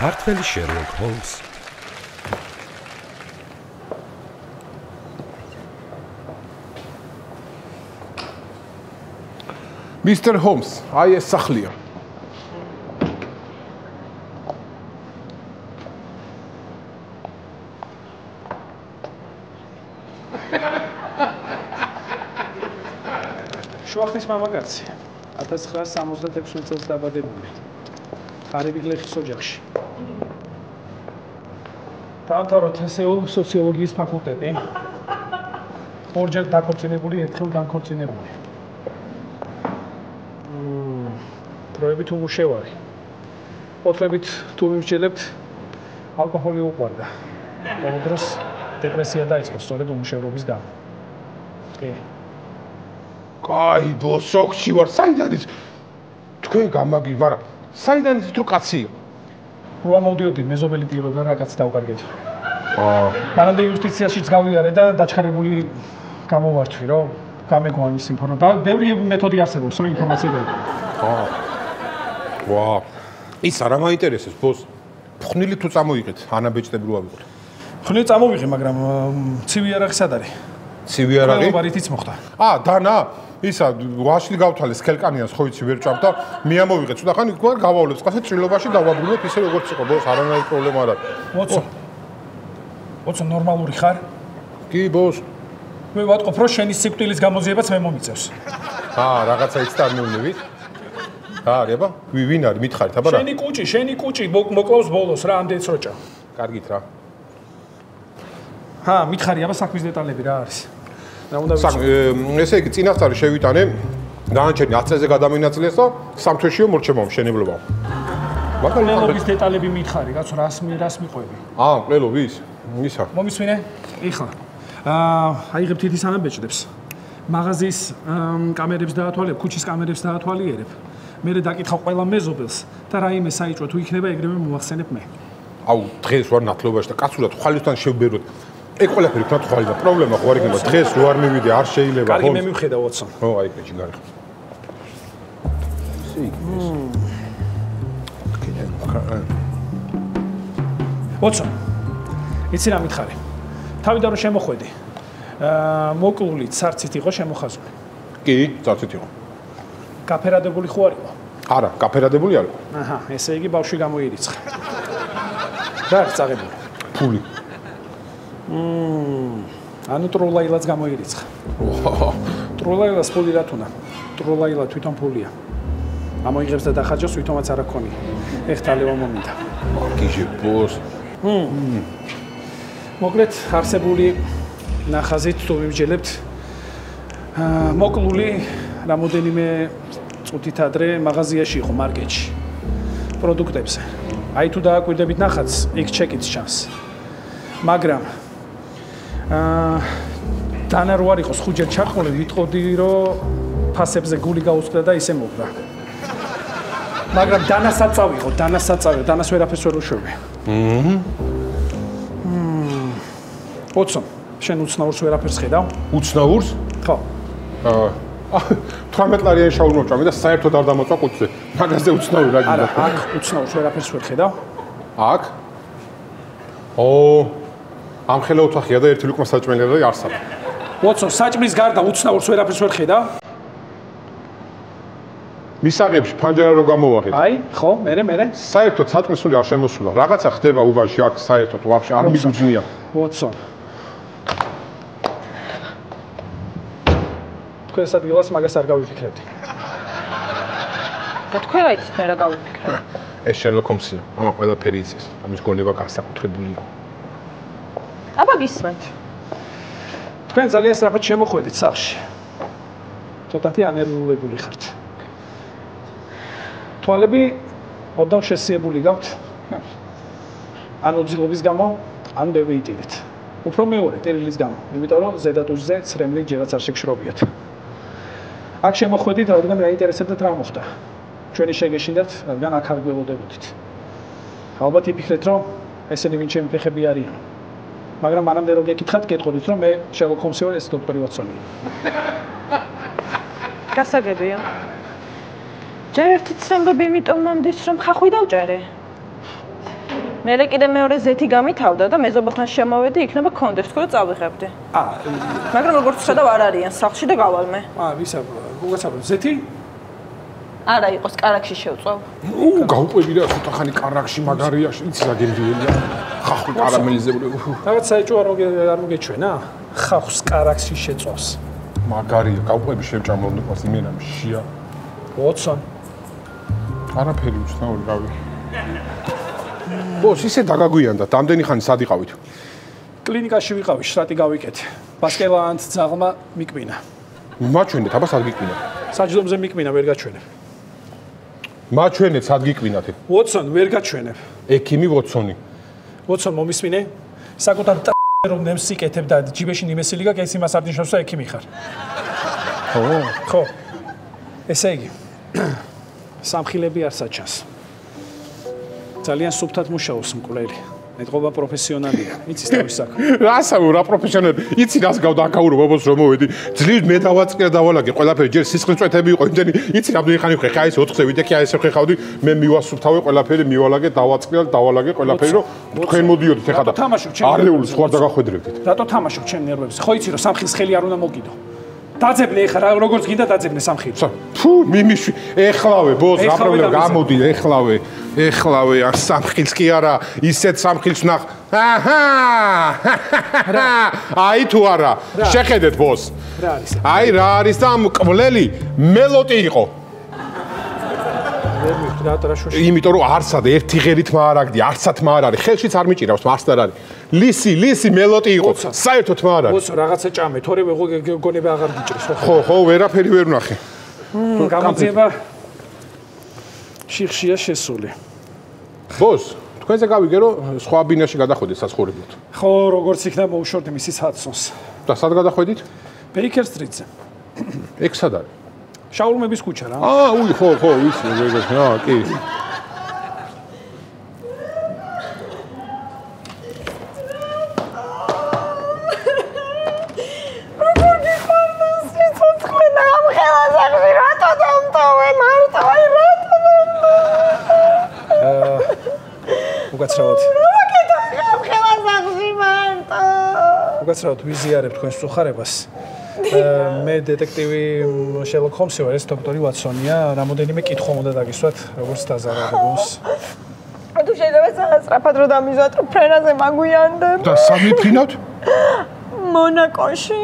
ქართველი Sherlock Holmes. Mr. Holmes, აი ეს სახლია. შუახნის მამაკაცი 1966 წელს დაბადებული. ღარიბი გლეხის ოჯახში. დაამთავრა თსეულ სოციოლოგიის ფაკულტეტი. ორჯერ დაქორწინებული, ერთხელ განქორწინებული. დროებით უმუშევარი. ოთლებით თუ მიმსჯელებთ, ალკოჰოლი უყვარდა. ბოლო დროს დეპრესია დაიწყო სწორედ უმუშევრობის გამო. კი. კაი, ბოსოქში ვარ, საიდან ის თქვენ გამაგი ვარა. საიდან ის თუ კაცია? რო მოვდიოდი მეზობელი პირობა რაღაც დავკარგეთ. მანამდე იუსტიციაშიც გავიარე და დაჩქარებული გამოვართვი, რომ გამეგონა ის ინფორმაცია. ბევრი მეთოდი არსებობს, რომ ინფორმაცია დაიგო. ვა. ის არ მაინტერესებს, ბოს. ფხნილი თუ წამოიღეთ, ანაბეჭდები რო ავიღოთ. ფხნილი წამოვიღე, მაგრამ ცივი არაღი სად არის? ცივი არაღი? ბარითიც მოხდა. დანა ისა ვაშლი გავთვალე სქელკანიანს ხო იცი ვერ ჭამდა მე ამოვიღე ცუდა ხანი გვარ გავავლებს ყასე წილობაში დავაბრუნებ ისე როგორც იყო ბოს არანაირი პრობლემა არ არის ოცო ნორმალური ხარ? კი ბოს მე ვატყობ რომ შენი სიკვდილის გამოძიებაც მე მომიწევს რაღაცა იცი არ მივნებით გება ვინ არის მითხარით აბა რა შენი კუჭი მოკლავს ბოლოს რა ამდენს როჭა კარგით რა მითხარი აბა საქმის დეტალები რა არის ესე იგი წინასწარი შევიტანე დანარჩენი 10 წელზე გადამინაწილეს და სამ თვეშიო მორჩება მშენებლობა. მაგრამ ლელობის დეტალები მითხარი, კაცო, რას მიყვები? ლელობის? ისა. მომისმინე? იხლა. აიღებ თითის ანაბეჭდებს. მაღაზიის კამერებს დაათვალებ, ქუჩის კამერებს დაათვალიერებ. მერე დაკითხავ ყველა მეზობელს და რაიმე საიჭო თუ იქნება ეგრევე მოვახსენებ მე. დღეს ვარ ნათლობაში და კაცურად ხვალისთან შევბეროთ. ეგ ყველაფერი თქვა თვალი და პრობლემა ხო არ იქნება დღეს რო არ მივიდე არ შეიძლება კარგი მე მივხედა ვოცო აი კეჭი გარიხ ვოცო იცი რა მითხარი თავიდან რომ შემოხვედი მოკლული ცარცით იყო შემოხაზული კი ცარცით იყო გაფერადებული ხო არისო არა გაფერადებული არ იყო ესე იგი ბავშვი გამოირიცხა რა არის წაღებული ფული ანუ ტროლაილაც გამოირიცხა. ტროლაილას ფული რა თუნა? ტროლაილა თვითონ ფულია. ამოიღებს და დახარჯავს თვითონაც არ აქონია. ეხთალევა მომინდა. გიჟე ბოს. მოკლედ არსებული ნახაზით თუ მიმსჯელებთ მოკლული რამოდენიმე წუთით ადრე მაღაზიაში იყო მარკეტში. პროდუქტებზე. აი თუ დააკვირდებით ნახაზს, იქ ჩეკიც ჩანს. მაგრამ დანა რო არ იყოს ხუჯერ ჩაყოლე ვიტყოდი რომ ფასებზე გული გაუწყდა და ისე მოგდა მაგრამ დანასაწავი იყო დანას ვერაფერს ვერ უშვები ოცო შენ უცნაურს ვერაფერს ხედავ უცნაურს ხო 18 ლარიანი შაურმა ვჭამე და საერთოდ არ დამოწვა კუთხე მაგაზე უცნაური რა გინდა არა აქ უცნაურს ვერაფერს ვერ ხედავ აქ ამ ხელა ოთახია და ერთი ლუკმა საჭმელია და არსადა. ვოცო, საჭმლის გარდა უცნაურს ვერაფერს ვერ ხედავ? მისაღებში ფანჯარა რო გამოვახეთ. აი, ხო, მე. საერთოდ საჭმლის სული არ შემოსულა. რაღაცა ხდება უბანში აქ საერთოდ ვაფშე არ მიგუძნია. ვოცო. თქვენ სადგილას მაგას არ გავიფიქრებდი. და თქვენ რა იცით მე რა გავიფიქრე? ეს Sherlock Holmes-ია. ამა ყველაფერი იცის. ამის გონება განსაკუთრებულია. აბა გისმენთ. თქვენ ძალიან სწრაფად შემოხვედით სახლში. ცოტათი ანერვულებული ხართ. თვალები ოდნავ შესიებული გაქვთ. ან უძილობის გამო, ან ბევრიტილით. უფრო მეორე ტერილის გამო, იმიტომ რომ ზედატუზზე ცრემლი ჯერაც არ შეგშრობიათ. აქ შემოხვედით, რადგან გაინტერესებდათ რა მოხდა. ჩვენი შეგეშინდათ, რადგან აქ არ გველოდებოდით. ალბათ იფიქრეთ, რომ ესენი ვინ ჩემი ფეხები არიან. მაგრამ მანამდე რომ გეკითხათ, გეტყოდით, რომ მე Sherlock Holmes ვარ, ეს დოქტორი ვატსონია. გასაგებია. ჯერ ერთი ცნობები იმიტომ მომდის, რომ ხახვი დავჭერე. მერე კიდე მეორე ზეთი გამითავდა და მეზობელთან შემოვედი, იქნება კონდეს თქო და წავიღებდი. მაგრამ როგორც ხედავ არ არიან სახლში და გავალ მე. ვისა, უგაცავ ზეთი? არა, იყოს კარაქში შევწვავ. გაუყვები რა ცოტა ხანი კარაქში მაგარია, იცი რა გემრიელია. ხახუ კარამელიზებული. რაღაც საეჭვო არ მოგეჩვენა? ხახს კარაქში შეწვავს. მაგარია, გაუყვები შევჭამო ნუყავს იმენამ შია. ვოტსონ. არაფერი უცნაური რავი. ბოს ისე დაგაგვიანდა, დამდენი ხანი სად იყავით? კლინიკაში ვიყავი, შრატი გავიკეთე. ბასკელანთ ძაღლმა მიკმინა. მაჩვენეთ, აბა სად გიკვინა? საჯდომზე მიკმინა, ვერ გაჩვენებ. მაჩვენეთ, სად გიკვინათ? ვოტსონ, ვერ გაჩვენებ. ექიმი ვოტსონი. ვოტსონ მომისმინე? საკუთარ რომ ნემს იკეთებ და ჯიბეში ნიმესილი გაქვს, ეს იმას არ ნიშნავს, რომ ექიმი ხარ. ხო. ესე იგი. სამხილები არ საჩანს. ძალიან სუფთად მუშაობს მკვლელი. მეტყობა პროფესიონალია. იცის თავის საქმე. რასაო რა პროფესიონალი. იცი რას გავდაკაურო ბაბოს რომ მოვედი. ძლივ მე დავაწყია დავალაგე ყველაფერი. ჯერ სისხლის წვეთები იყო იმდენი. იცი რამდენი ხანი ხე აი ეს 4-ზე ვიდექი აი ესე ხეხავდი. მე მივასუფთავე ყველაფერი, მივალაგე, დავაწყია, დავალაგე ყველაფერი რომ თქვენ მოდიოდით ეხლა და არეულს ხوار დაგახვედრებდით. რატო თამაშობ ჩემ ნერვებზე? ხო იცი რომ სამხილს ხელი არ უნდა მოგიდო. დაძებნე ეხლა როგორც გინდა დაძებნე სამხილს. ფუ მიმიშვი ეხლავე ბოს რა პრობლემა გამოდი ეხლავე არ სამხილს კი არა ისეთ სამხილს ნახ აი თუ არა შეხედეთ ბოს რა არის აი რა არის და მკვლელი მელოტი იყო იმიტომ რომ არსად ერთი ღერით არ აგდი არსად არ არის ხელშიც არ მიჭირავს მარს არ არის ლისი მელოტი იყო საერთოდ არ არის ბოს რაღაცა ჭამე თორემ გონება აღარ გიჭრის ხო ვერაფერი ვერ ვნახე გამოძიება შიხშია შესული ბოს თქვენზე გავიგე რომ სხვა ბინაში გადახვედით საცხოვრებლად ხო როგორც იქნა მოუშვორდი მისის ჰადსონს და სად გადახვედით ბეიკერ სტრიტზე ეგ სად არის შაურმების ქუჩა რა უი ხო ვიცი ეგეთ რა კი უგაცრავად ვიზიარებ თქვენს უხარებას მე დეტექტივი შერლოკ ჰოლმსი ვარ ეს დოქტორი ვატსონია რამოდენიმე კითხვა უნდა დაგისვათ როგორც დაზარალებას თუ შეიძლება სწრაფად რომ დამიზვათ რომ ფრენაზე მაგვიანდებ და სამი ფრინავთ მონაკოში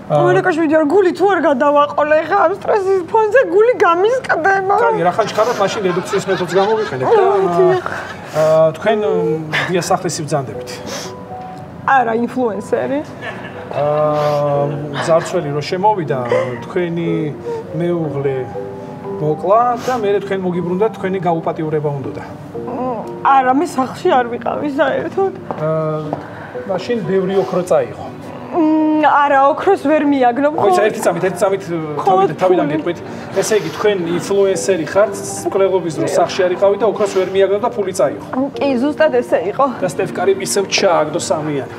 ვიდეო გული თუ არ გადავაყოლე ხა ამ სტრესის ფონზე გული გამისკდება კარგი რა ხანში ხართ მაშინ რედუქციის მეთოდს გამოვიყენებთ და თქვენ დიასახლის ბრძანდებით არა ინფლუენსერი ზარცველი რო შემოვიდა თქვენი მეუღლე მოკლა და მე თქვენ მოგიბრუნდათ თქვენი გაუპატიურება უნდოდა არა მე სახლში არ ვიყავი საერთოდ მაშინ ბევრი ოქრო წაიღო არა ოქროს ვერ მიაგნობ ხო ერთი წამით თავიდან გეტყვით ესე იგი თქვენ ინფლუენსერი ხართ მკვლელობის დროს სახლში არ იყავით და ოქროს ვერ მიაგნო და ფული წაიღო კი ზუსტად ესე იყო და სტეფ კარი ისევ ჩააგდო სამიანი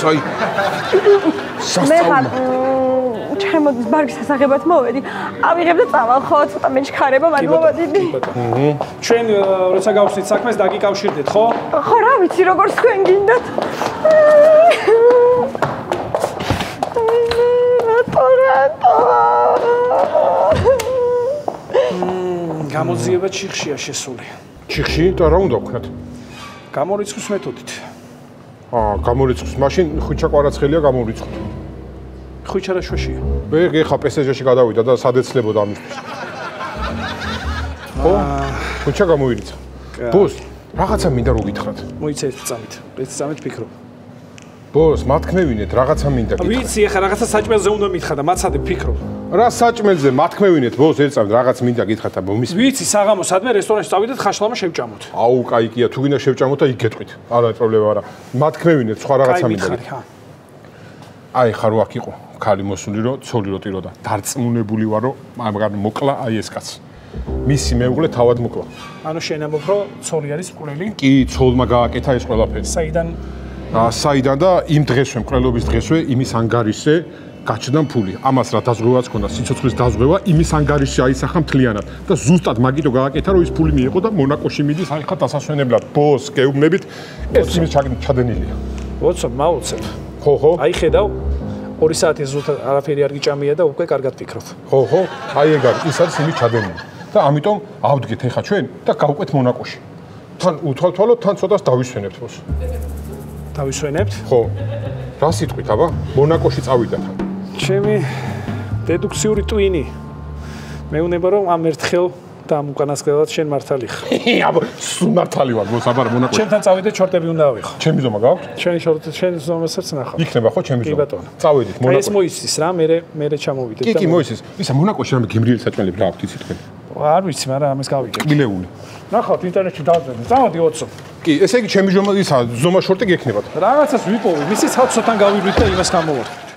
საი მე ხარ ჩემო ბარგის სასაღებად მოვედი ავიღებ და წავალ ხო ცოტა მეჩქარება მადლობა დიდი ჩვენ როცა გავხსნით საქმეს დაგიკავშირდეთ ხო ხო რა ვიცი როგორც თქვენ გინდათ გამოძიება ჩიხშია შესული. ჩიხში და რა უნდა ვქნათ? გამორიცხვის მეთოდით. გამორიცხვის. მაშინ ხვიჩა კვარაცხელია გამორიცხოთ. ხვიჩა რა შვეშია? ეხა PSG-ში გადავიდა და სადეცლებოდა ამისთვის. ხო? ხვიჩა გამოირიცხა. ბოს, რაღაცა მინდა რომ გითხრათ. მოიცა ეს წამით ფიქრობ. ბოს, მათქმევინეთ, რაღაცა მინდა გითხრათ. ვიცი, ეხა რაღაცა საჭმელზე უნდა მითხრა და მაცადე ფიქრობ. რა საჭმელზე მათქმევინეთ, ბოს, ერთ წამით რაღაც მინდა გითხრათ და მომის. ვიცი, საღამოს სადმე რესტორანში წავიდეთ, ხაშლამა შევჭამოთ. აუ, კაიკია, თუ გინდა შევჭამოთ და იქ გეტყვით. არა პრობლემა არა. მათქმევინეთ, სხვა რაღაცა მინდა გითხრათ. აი, ხა რო აქ იყო, ქალი მოსული რო, ცოლი რო ტიროდა. დარწმუნებული ვარ, რომ მაგარ მოკლა აი ეს კაცი. მისი მეუღლე თავად მოკლა. ანუ შენ ამბობ, რომ ცოლი არის მკვლელი? კი, ცოლმა გააკეთა ეს ყველაფერი. საიდან და იმ დღესვე, მკვლელობის დღესვე, იმის ანგარიშზე გაჩნდა ფული. ამას რა დაზღვევაც ქონდა, სიცოცხლის დაზღვევა, იმის ანგარიში აისახა მთლიანად და ზუსტად მაგიტო გააკეთა, რომ ის ფული მიიღო და მონაკოში მიდის ახლა დასასვენებლად. ბოს გეუბნებით, ეს იმის ჩადენილია. ვოცო, მაუცებ. ხო. აი ხედავ 2 საათი ზუსტად არაფერი არ გიჭამია და უკვე კარგად ვფიქრობ. ხო, აი ეგ არის, ის არის იმის ჩადენილი. და ამიტომ ავდგეთ ეხა ჩვენ და გავყვეთ მონაკოში. თან უთვალთვალოთ, თან ცოტას დავისვენებთ ბოს. დავისვენებთ? ხო. რა სიტყვით, აბა? მონაკოში წავიდა თან. ჩემი დედუქციური ტვინი. მეუბნება რომ ამ ერთხელ და ამ უკანასკნელად შენ მართალი ხარ. აბა, სულ მართალი ვარ ბოს, აბა მონაკოში. ჩემთან წავიდე, ჩორტები უნდა ავიღო. ჩემი ზომა გაქვს? შენი ზომასაც ნახავ. იქნება ხო ჩემი კი ზომა? ბატონო. წავედით აი ეს მონაკოში. მოიცის რა, მე ჩამოვიდეთ და კი, მოიცის. ისა მონაკოში რამე გემრიელი საჭმელები რა აქვთ იცით თქვენ? არ ვიცი, მაგრამ ამას გავიგებ. კბილეული. ნახავთ ინტერნეტში დავწერე. წავედი 20. კი, ესე იგი ჩემი ზომა ისა ზომა შორტი გექნებათ. რაღაცას ვიპოვე, მისი ცალ ცოტან გავივლით და იმას გამოვარდით.